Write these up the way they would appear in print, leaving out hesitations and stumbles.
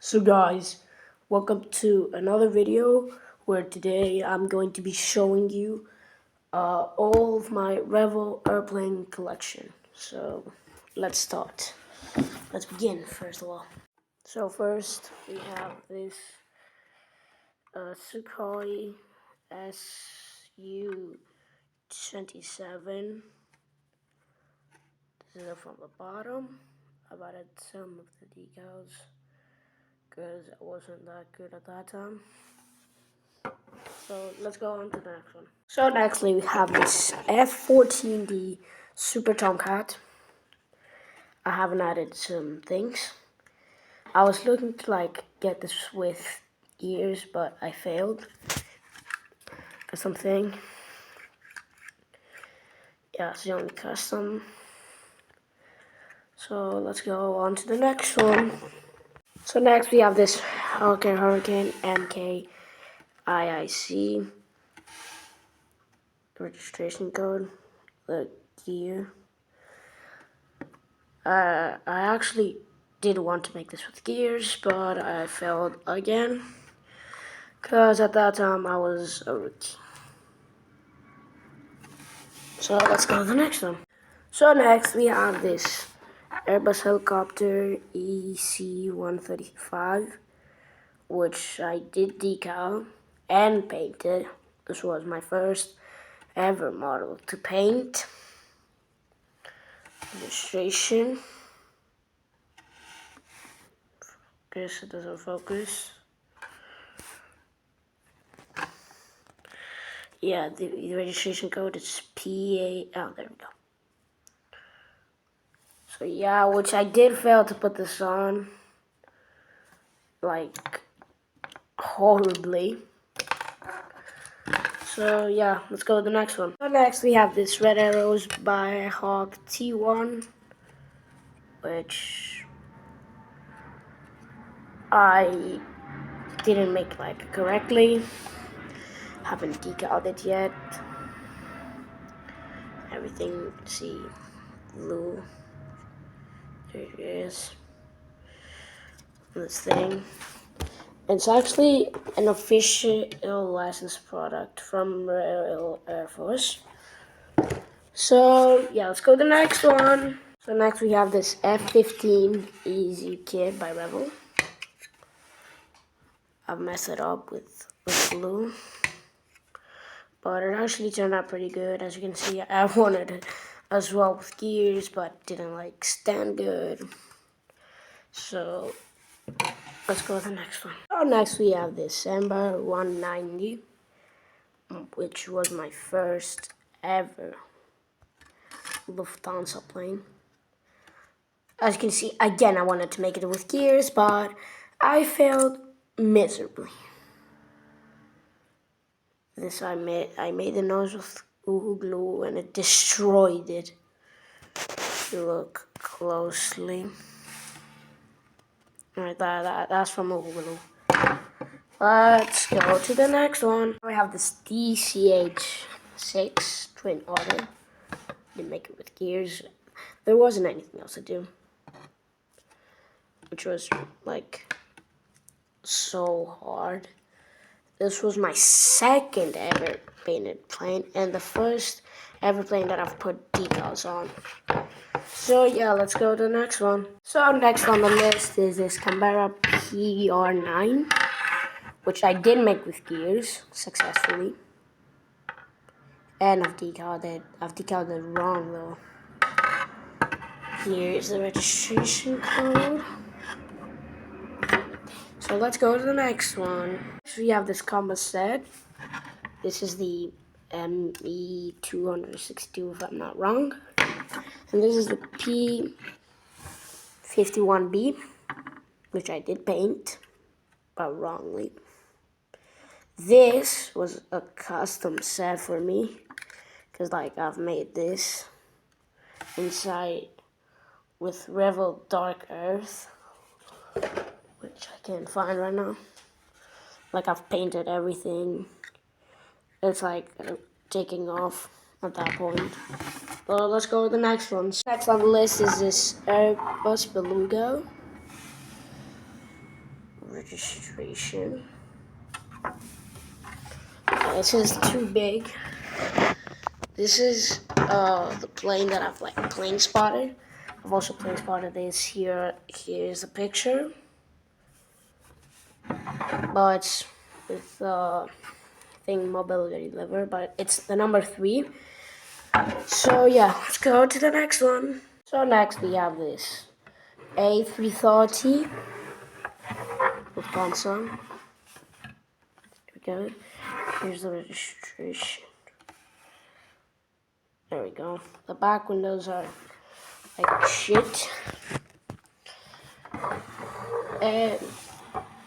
So guys, welcome to another video where today I'm going to be showing you all of my revell airplane collection. So let's start. Let's begin first of all. So first we have this Sukhoi Su-27. This is from the bottom. I've added some of the decals because I wasn't that good at that time. So let's go on to the next one. So nextly we have this F-14D Super Tomcat. I haven't added some things. I was looking to get this with gears, but I failed for something. Yeah, it's the only custom. So let's go on to the next one. So next we have this Hurricane MK IIC registration code, the gear. I actually did want to make this with gears, but I failed again because at that time I was a rookie. So let's go to the next one. So next we have this Airbus helicopter EC-135, which I did decal and painted. This was my first ever model to paint. Illustration. Focus, it doesn't focus. Yeah, the registration code is PA. Oh, there we go. So yeah, which I did fail to put this on, like, horribly. So yeah, let's go to the next one. So next we have this Red Arrows by Hawk T1, which I didn't make correctly. Haven't decaled it yet. Everything you can see blue. There it is. This thing. It's actually an official licensed product from Royal Air Force. So yeah, let's go to the next one. So next we have this F-15 Easy Kit by revell. I've messed it up with glue, but it actually turned out pretty good. As you can see, I wanted it as well with gears, but didn't stand good. So let's go to the next one. So next we have this Ember 190, which was my first ever Lufthansa plane. As you can see, again, I wanted to make it with gears, but I failed miserably. This I made the nose with glue and it destroyed it. If you look closely. Alright, that's from glue. Let's go to the next one. We have this DCH-6 Twin Otter. Didn't make it with gears. There wasn't anything else to do, which was so hard. This was my second ever painted plane and the first ever plane that I've put decals on. So yeah, let's go to the next one. So next on the list is this Canberra PR9, which I did make with gears successfully. And I've decaled it. I've decaled it wrong though. Here's the registration code. So let's go to the next one. So we have this combo set. This is the ME262 if I'm not wrong. And this is the P51B, which I did paint, but wrongly. This was a custom set for me, because I've made this inside with revell Dark Earth, which I can't find right now. I've painted everything. It's taking off at that point. Well, let's go with the next one. Next on the list is this Airbus Beluga. registration. This is too big. This is the plane that I've plane spotted. I've also plane spotted this here. Here's the picture, but with thing mobility lever, but it's the number 3. So yeah, let's go to the next one. So next we have this A330 with console. Here we go. Here's the registration. There we go. The back windows are like shit. And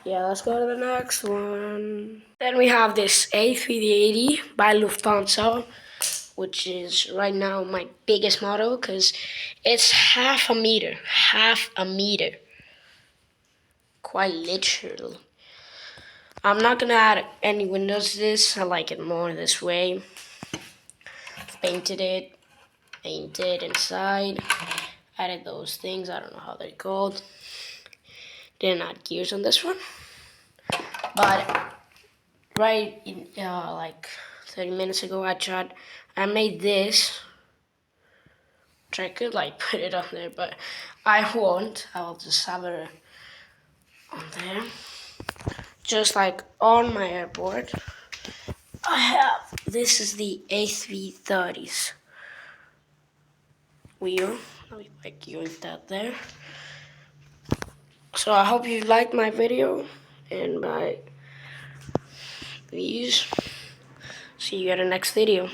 yeah, let's go to the next one. Then we have this A380 by Lufthansa, which is right now my biggest model because it's half a meter. Quite literally. I'm not gonna add any windows to this. I like it more this way. Painted inside. Added those things. I don't know how they're called. Didn't add gears on this one. But right in like 30 minutes ago, I made this. Which I could like put it on there, but I won't. I will just have it on there. Just like on my airboard. This is the A330's wheel. Let me like yoink that there. So I hope you liked my video and my views. See you at the next video.